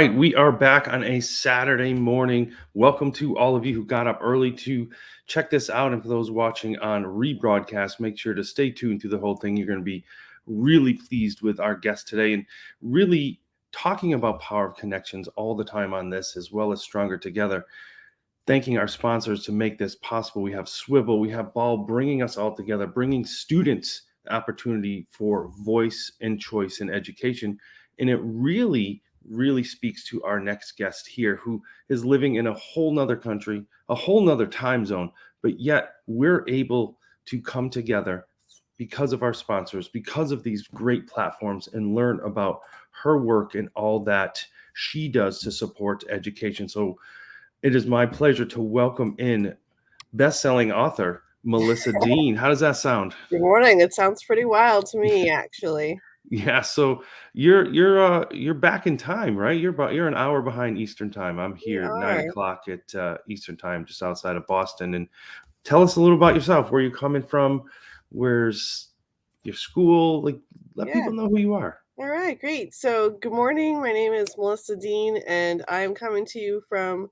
right, we are back on a Saturday morning. Welcome to all of you who got up early to check this out. And for those watching on rebroadcast, make sure to stay tuned through the whole thing. You're going to be really pleased with our guest today and really talking about power of connections all the time on this, as well as Stronger Together. Thanking our sponsors to make this possible. We have Swivel, we have Ball bringing us all together, bringing students the opportunity for voice and choice in education. And it really speaks to our next guest here, who is living in a whole nother country, a whole nother time zone, but yet we're able to come together because of our sponsors, because of these great platforms, and learn about her work and all that she does to support education. So it is my pleasure to welcome in best-selling author Melissa Dean. How does that sound? Good morning. It sounds pretty wild to me, actually. Yeah, so you're back in time, right? You're an hour behind Eastern time. I'm We here 9 o'clock are. at Eastern time, just outside of Boston. And tell us a little about yourself. Where you coming from? Where's your school? Like, let Yeah. people know who you are. All right, great. So, good morning. My name is Melissa Dean, and I'm coming to you from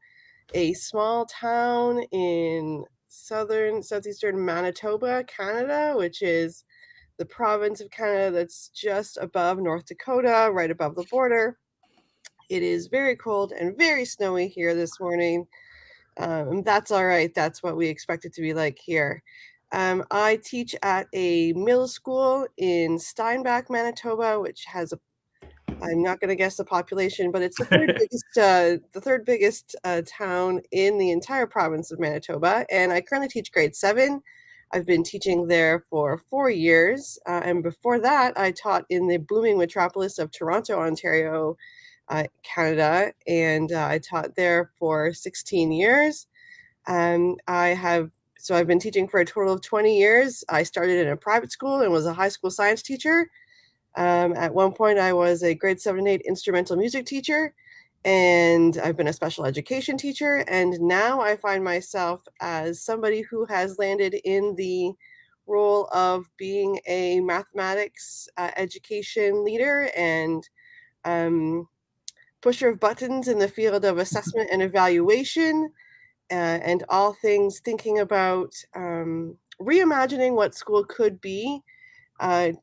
a small town in southeastern Manitoba, Canada, which is the province of Canada that's just above North Dakota, right above the border. It is very cold and very snowy here this morning. And that's all right. That's what we expect it to be like here. I teach at a middle school in Steinbach, Manitoba, which has I'm not going to guess the population, but it's the third biggest town in the entire province of Manitoba. And I currently teach grade 7. I've been teaching there for 4 years. And before that, I taught in the booming metropolis of Toronto, Ontario, Canada. And I taught there for 16 years. I've been teaching for a total of 20 years. I started in a private school and was a high school science teacher. At one point, I was a grade 7 and 8 instrumental music teacher, and I've been a special education teacher. And now I find myself as somebody who has landed in the role of being a mathematics education leader and pusher of buttons in the field of assessment and evaluation, and all things thinking about reimagining what school could be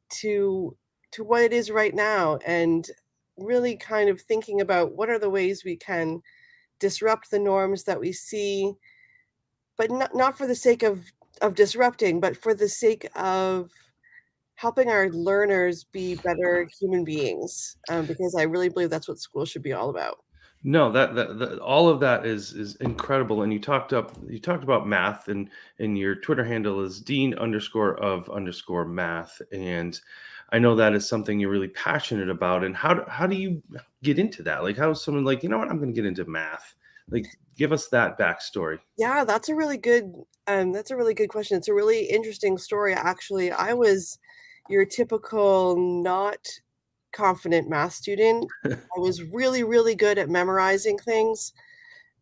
to what it is right now, and really kind of thinking about what are the ways we can disrupt the norms that we see, but not for the sake of disrupting, but for the sake of helping our learners be better human beings, because I really believe that's what school should be all about. No, that all of that is incredible. And you talked about math, and your Twitter handle is Dean_of_math. And I know that is something you're really passionate about. And how do you get into that? Like, how is someone like, you know what, I'm going to get into math? Like, give us that backstory. Yeah, that's a really good question. It's a really interesting story, actually. I was your typical not confident math student. I was really, really good at memorizing things.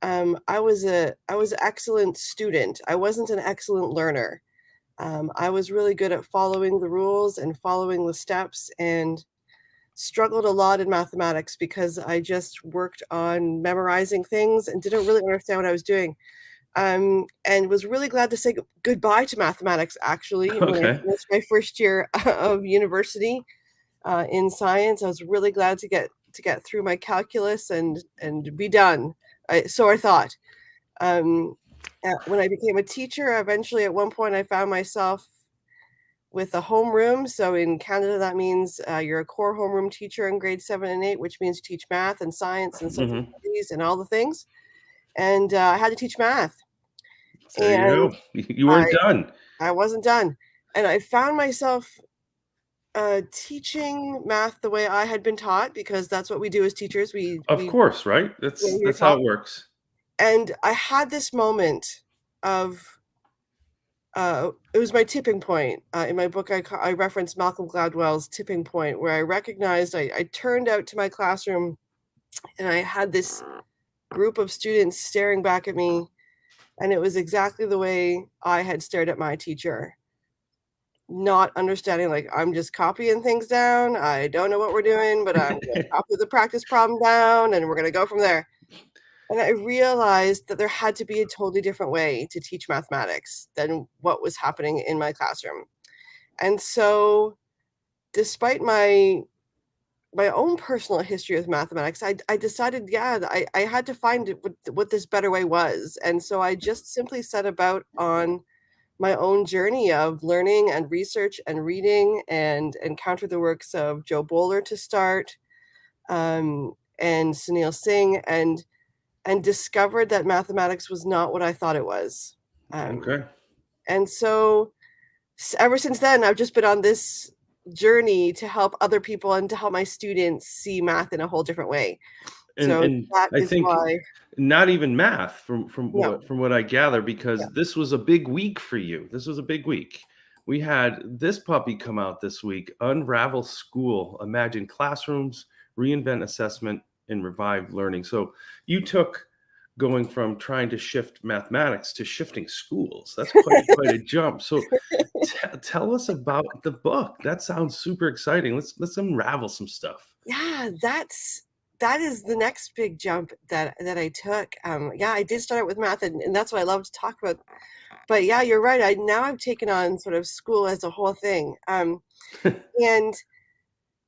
I was an excellent student. I wasn't an excellent learner. I was really good at following the rules and following the steps, and struggled a lot in mathematics because I just worked on memorizing things and didn't really understand what I was doing. And was really glad to say goodbye to mathematics, actually, when I Okay. finished my first year of university in science. I was really glad to get through my calculus and be done. So I thought. Um, when I became a teacher, eventually at one point I found myself with a homeroom. So in Canada, that means you're a core homeroom teacher in grade 7 and 8, which means you teach math and science and social Hmm. studies and all the things. And I had to teach math, There you and go. You I weren't done. I wasn't done. And I found myself teaching math the way I had been taught, because that's what we do as teachers. We Of we course, right? when you're That's how taught. it works. And I had this moment of it was my tipping point. In my book, I referenced Malcolm Gladwell's tipping point, where I recognized I turned out to my classroom and I had this group of students staring back at me, and it was exactly the way I had stared at my teacher. not understanding, like, I'm just copying things down. I don't know what we're doing, but I'm gonna copy the practice problem down, and we're gonna go from there. And I realized that there had to be a totally different way to teach mathematics than what was happening in my classroom. And so, despite my own personal history with mathematics, I decided, yeah, I had to find it what this better way was. And so I just simply set about on my own journey of learning and research and reading and encountered the works of Joe Bowler to start, and Sunil Singh, and discovered that mathematics was not what I thought it was. Um, Okay. and so ever since then, I've just been on this journey to help other people and to help my students see math in a whole different way. So And that I is think why. not even math from No, what I gather, yeah, because this was a big week for you. This was a big week. We had this puppy come out this week, Unravel School, Imagine Classrooms, Reinvent Assessment, and Revive Learning. So you took going from trying to shift mathematics to shifting schools. That's quite a jump. So tell us about the book. That sounds super exciting. Let's unravel some stuff. yeah, that is the next big jump that I took. Yeah, I did start out with math, and that's what I love to talk about. But yeah, you're right. I've taken on sort of school as a whole thing. And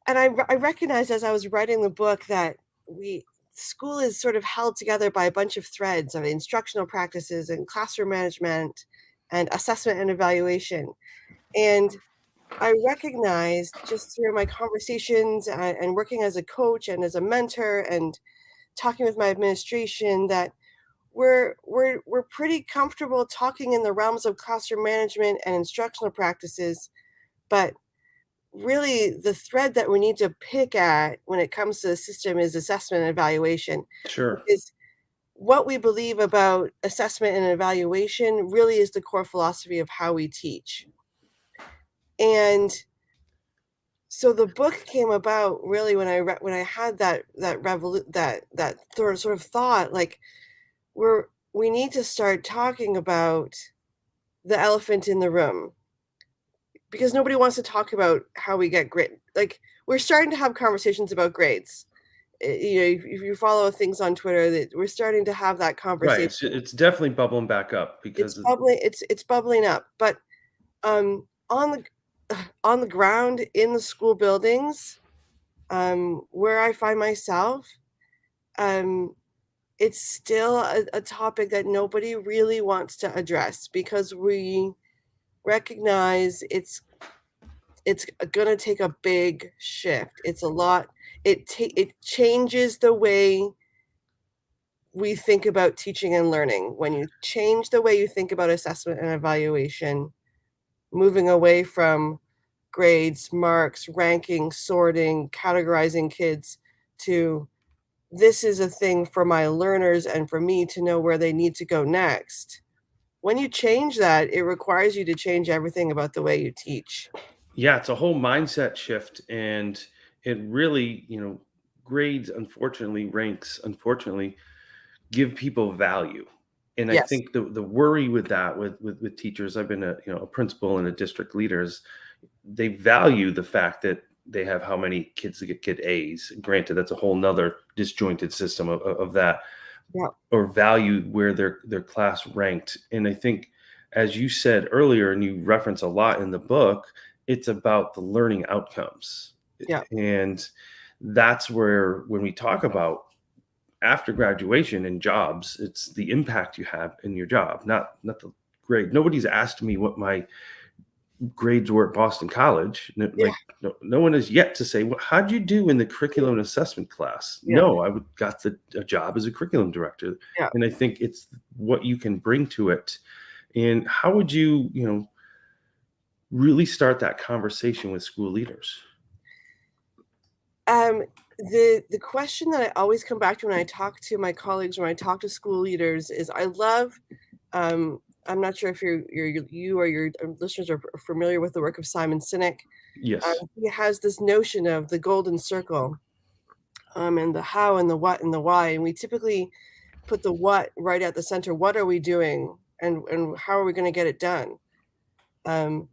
I recognized as I was writing the book that we school is sort of held together by a bunch of threads of instructional practices and classroom management and assessment and evaluation. And I recognized just through my conversations and working as a coach and as a mentor and talking with my administration that we're pretty comfortable talking in the realms of classroom management and instructional practices, but really the thread that we need to pick at when it comes to the system is assessment and evaluation. Sure. Because what we believe about assessment and evaluation really is the core philosophy of how we teach. And so the book came about really when I had that sort of thought, like we need to start talking about the elephant in the room because nobody wants to talk about how we get grade. Like we're starting to have conversations about grades. You know, if you follow things on Twitter, that we're starting to have that Right, conversation. it's definitely bubbling back up It's because bubbling. It's bubbling up, but on the on the ground in the school buildings, where I find myself, um, it's still a topic that nobody really wants to address because we recognize it's gonna take a big shift. It's a lot. It changes the way we think about teaching and learning. When you change the way you think about assessment and evaluation, moving away from grades, marks, ranking, sorting, categorizing kids to this is a thing for my learners and for me to know where they need to go next. When you change that, it requires you to change everything about the way you teach. yeah, it's a whole mindset shift, and it really, grades, unfortunately, ranks, unfortunately, give people value. And I Yes. think the worry with that with teachers, I've been a principal and a district leader, is they value the fact that they have how many kids that get A's. Granted, that's a whole nother disjointed system of that, Yeah. or value where their class ranked. And I think, as you said earlier, and you reference a lot in the book, it's about the learning outcomes. Yeah. And that's where, when we talk about after graduation and jobs, it's the impact you have in your job, not the grade. Nobody's asked me what my grades were at Boston College. Yeah. Like no one has yet to say, "Well, how'd you do in the curriculum and assessment class?" Yeah. No, got a job as a curriculum director, Yeah. and I think it's what you can bring to it. And how would you, really start that conversation with school leaders? Um, the question that I always come back to when I talk to my colleagues, when I talk to school leaders is I love, I'm not sure if you or your listeners are familiar with the work of Simon Sinek. Yes. He has this notion of the golden circle, and the how and the what and the why, and we typically put the what right at the center. What are we doing, and how are we going to get it done? Um,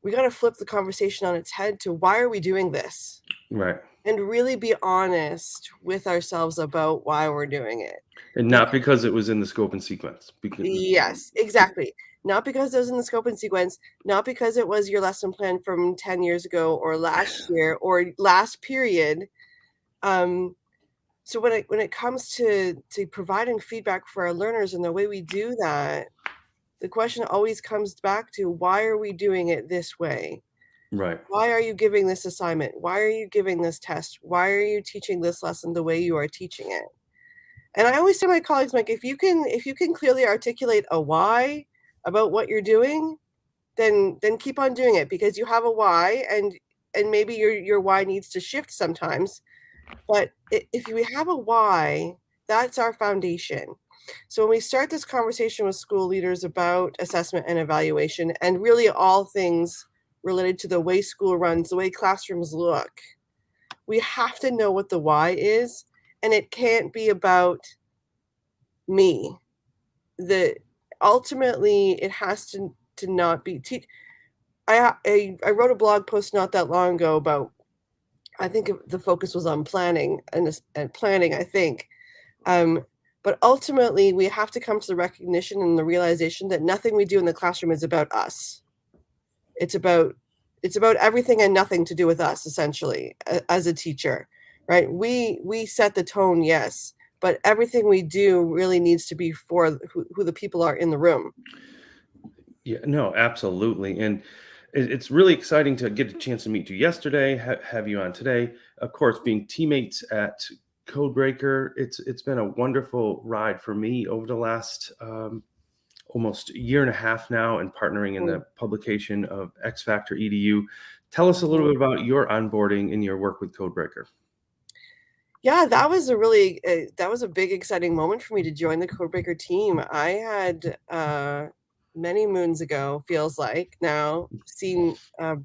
we got to flip the conversation on its head to why are we doing this? Right. And really be honest with ourselves about why we're doing it. And not because it was in the scope and sequence. Yes, exactly. Not because it was in the scope and sequence, not because it was your lesson plan from 10 years ago or last year or last period. So when it comes to providing feedback for our learners and the way we do that, the question always comes back to why are we doing it this way? Right. Why are you giving this assignment? Why are you giving this test? Why are you teaching this lesson the way you are teaching it? And I always tell my colleagues, like, if you can clearly articulate a why about what you're doing, then keep on doing it because you have a why and maybe your why needs to shift sometimes. But if we have a why, that's our foundation. So when we start this conversation with school leaders about assessment and evaluation, and really all things related to the way school runs, the way classrooms look, we have to know what the why is, and it can't be about me. Ultimately it has to not be. I wrote a blog post not that long ago about, I think the focus was on planning and planning, I think. Um, but ultimately, we have to come to the recognition and the realization that nothing we do in the classroom is about us. It's about everything and nothing to do with us, essentially, as a teacher, right? We set the tone, yes, but everything we do really needs to be for who the people are in the room. Yeah, no, absolutely. And it's really exciting to get a chance to meet you yesterday, have you on today. Of course, being teammates at Codebreaker, it's been a wonderful ride for me over the last almost year and a half now, and partnering in Mm, the publication of X Factor EDU. Tell us a little mhm. bit about your onboarding and your work with Codebreaker. Yeah, that was a big exciting moment for me to join the Codebreaker team. I had, many moons ago, feels like now, seen,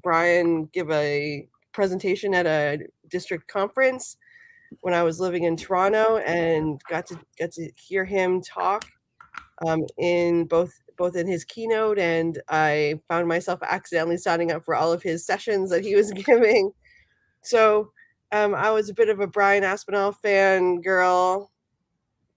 Brian give a presentation at a district conference when I was living in Toronto and got to hear him talk, in both in his keynote, and I found myself accidentally signing up for all of his sessions that he was giving. So, I was a bit of a Brian Aspinall fan girl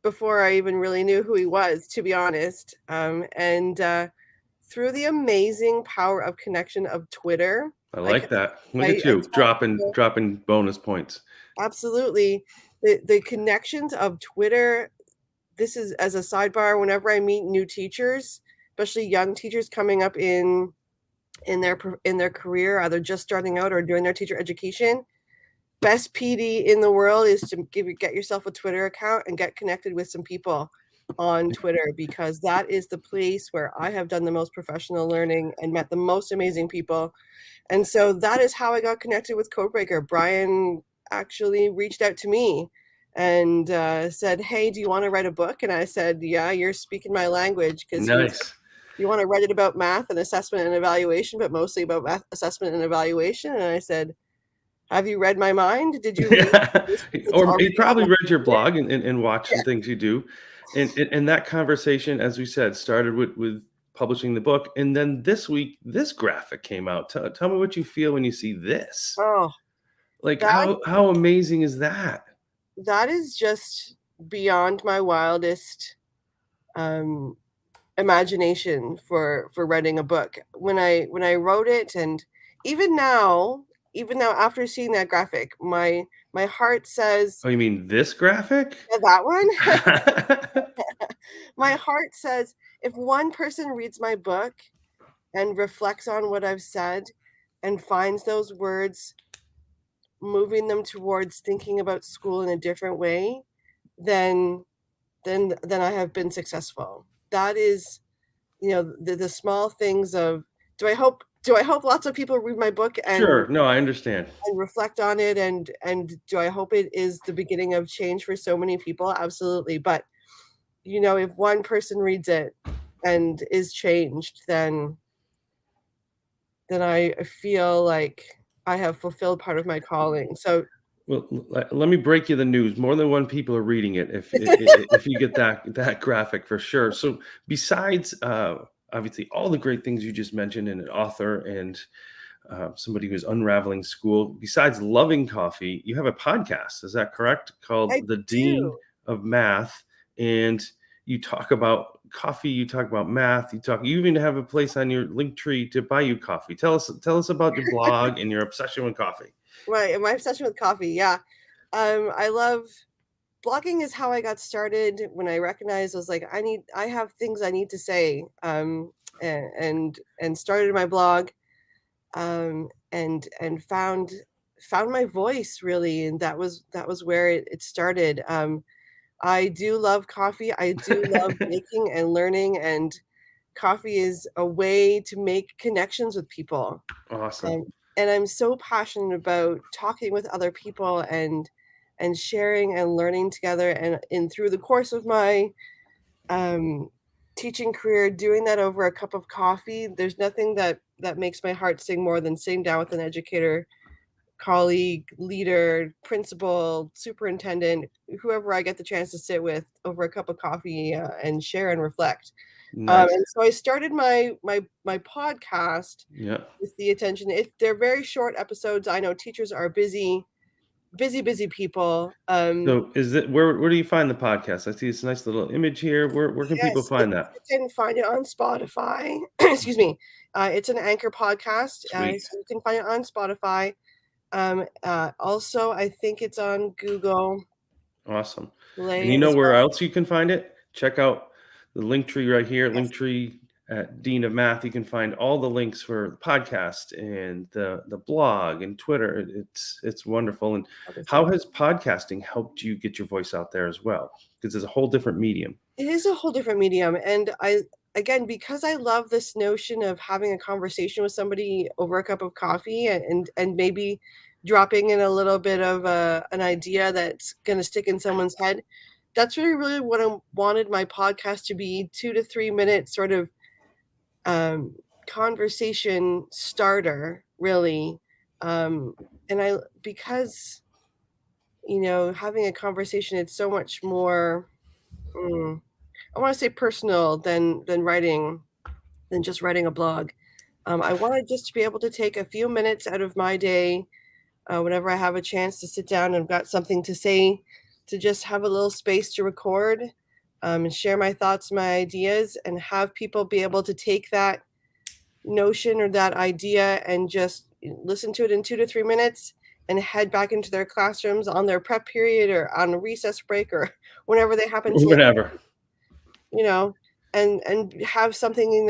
before I even really knew who he was, to be honest. Through the amazing power of connection of Twitter, I I c like that. Look I at you tell dropping people dropping bonus points. absolutely, the connections of Twitter. This is as a sidebar, whenever I meet new teachers, especially young teachers coming up in their career, either just starting out or doing their teacher education, best PD in the world is to get yourself a Twitter account and get connected with some people on Twitter because that is the place where I have done the most professional learning and met the most amazing people. And so that is how I got connected with Codebreaker. Brian actually reached out to me and said, "Hey, do you want to write a book?" And I said, "Yeah, you're speaking my language," because he was, Nice. "You want to write it about math and assessment and evaluation, but mostly about math assessment and evaluation?" And I said, "Have you read my mind? Did you read Yeah. this piece that's Or he already on probably my read your computer?" blog and watched Yeah. some things you do. And that conversation, as we said, started with publishing the book. And then this week, this graphic came out. Tell me what you feel when you see this. Oh, Like that how amazing is that? that is just beyond my wildest, um, imagination for writing a book. When I wrote it, and even now even now after seeing that graphic, my heart says, Oh, you mean this graphic? "Yeah, that one?" My heart says, "If one person reads my book and reflects on what I've said and finds those words moving them towards thinking about school in a different way, then then I have been successful." That is, the small things of, do I hope lots of people read my book Sure. No, I understand. and reflect on it, and do I hope it is the beginning of change for so many people? Absolutely. But, if one person reads it and is changed, then I feel like I have fulfilled part of my calling. So Well, let me break you the news. More than one people are reading it if you get that graphic for sure. So besides obviously all the great things you just mentioned, and an author and somebody who's unraveling school. Besides loving coffee, you have a podcast. Is that correct? I Called The Dean do. of Math. And you talk about coffee, you talk about math, you even have a place on your link tree to buy you coffee. Tell us about your blog and your obsession with coffee. My obsession with coffee, yeah. I love blogging is how I got started when I recognized I was like, I have things I need to say, and started my blog, and found my voice really, and that was where it started. I do love coffee. I do love making and learning, and coffee is a way to make connections with people. Awesome. And I'm so passionate about talking with other people and sharing and learning together, and through the course of my, um, teaching career, doing that over a cup of coffee, there's nothing that makes my heart sing more than sitting down with an educator, colleague, leader, principal, superintendent, whoever I get the chance to sit with over a cup of coffee, and share and reflect. Nice. And so I started my podcast Yeah. with the attention. They're very short episodes. I know teachers are busy, busy, busy people. So is it where do you find the podcast? I see this nice little image here. Where can people Yes, find that? you can find it on Spotify. Excuse me. It's an Anchor podcast, Sweet. so you can find it on Spotify. Also, I think it's on Google Awesome. And Play you know as where well. else you can find it? Check out the link tree right here, Yes. link tree at Dean of Math. You can find all the links for the podcast and the blog and Twitter. It's wonderful. And Okay, how thank has podcasting helped you get your voice out there as well? Because it's a whole different medium. It is a whole different medium, and again, because I love this notion of having a conversation with somebody over a cup of coffee, and maybe dropping in a little bit of, an idea that's gonna stick in someone's head. That's really what I wanted my podcast to be, 2 to 3 minutes sort of, um, conversation starter, really, and I because, having a conversation, it's so much more, mm I wanna say personal than writing than just writing a blog. I wanted just to be able to take a few minutes out of my day, whenever I have a chance to sit down and I've got something to say, to just have a little space to record, and share my thoughts, my ideas, and have people be able to take that notion or that idea and just listen to it in 2 to 3 minutes and head back into their classrooms on their prep period or on a recess break or whenever they happen to Whatever. you know, and have something in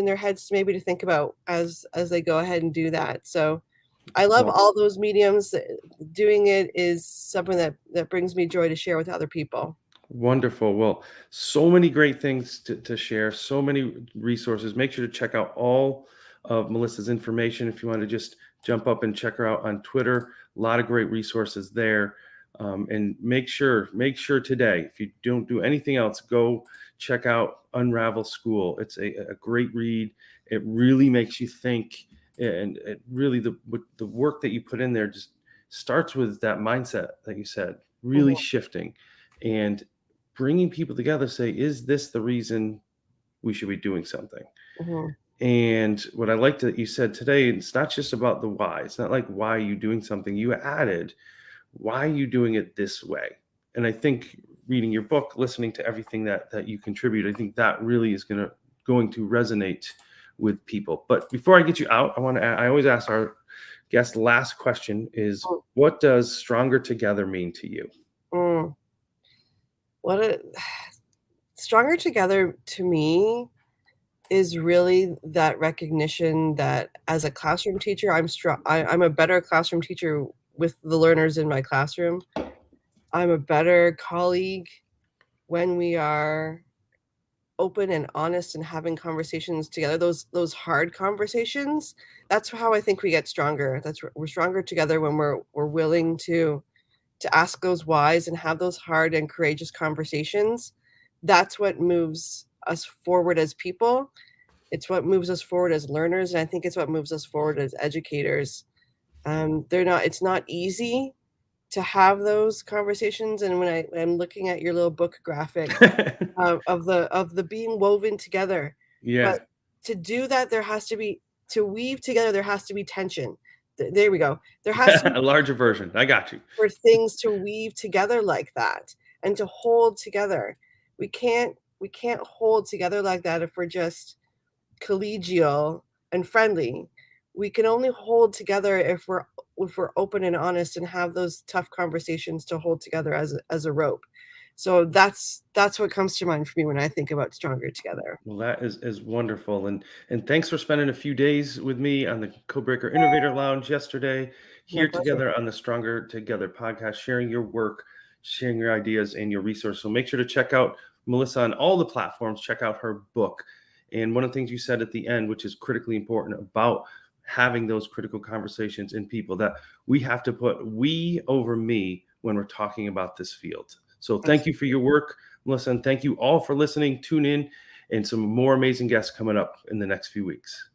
their heads maybe to think about as they go ahead and do that. So, I love Well, all those mediums. Doing it is something that brings me joy to share with other people. wonderful. Well, so many great things to share, so many resources. Make sure to check out all of Melissa's information if you want to just jump up and check her out on Twitter. A lot of great resources there. And make sure today, if you don't do anything else, go check out Unravel School. It's a great read. It really makes you think, and it really the work that you put in there just starts with that mindset that you said, really Mhm, shifting and bringing people together, say, is this the reason we should be doing something? mhm, And what I liked that you said today, it's not just about the why. It's not like why are you doing something. You added, why are you doing it this way? And I think reading your book, listening to everything that you contribute, I think that really is going to resonate with people. But before I get you out, I always ask our guest last question is, mm, what does stronger together mean to you? mm. What a Stronger together to me is really that recognition that as a classroom teacher, I'm a better classroom teacher with the learners in my classroom. I'm a better colleague when we are open and honest and having conversations together, those hard conversations. That's how I think we get stronger. We're stronger together when we're willing to ask those whys and have those hard and courageous conversations. That's what moves us forward as people. It's what moves us forward as learners, and I think it's what moves us forward as educators. They're not It's not easy to have those conversations, and when I'm looking at your little book graphic of the being woven together. Yeah. But to do that, to weave together, there has to be tension. There we go. There has to be A larger version. I got you. for things to weave together like that and to hold together. We can't hold together like that if we're just collegial and friendly. We can only hold together if we're open and honest and have those tough conversations to hold together as a rope. So that's what comes to mind for me when I think about stronger together. Well, that is wonderful, and thanks for spending a few days with me on the Codebreaker Innovator Lounge yesterday, My here pleasure. together on the Stronger Together podcast, sharing your work, sharing your ideas and your resource. So make sure to check out Melissa on all the platforms. Check out her book, and one of the things you said at the end, which is critically important about having those critical conversations in people, that we have to put we over me when we're talking about this field. So thank you for Absolutely. your work, Melissa, and thank you all for listening. Tune in and some more amazing guests coming up in the next few weeks.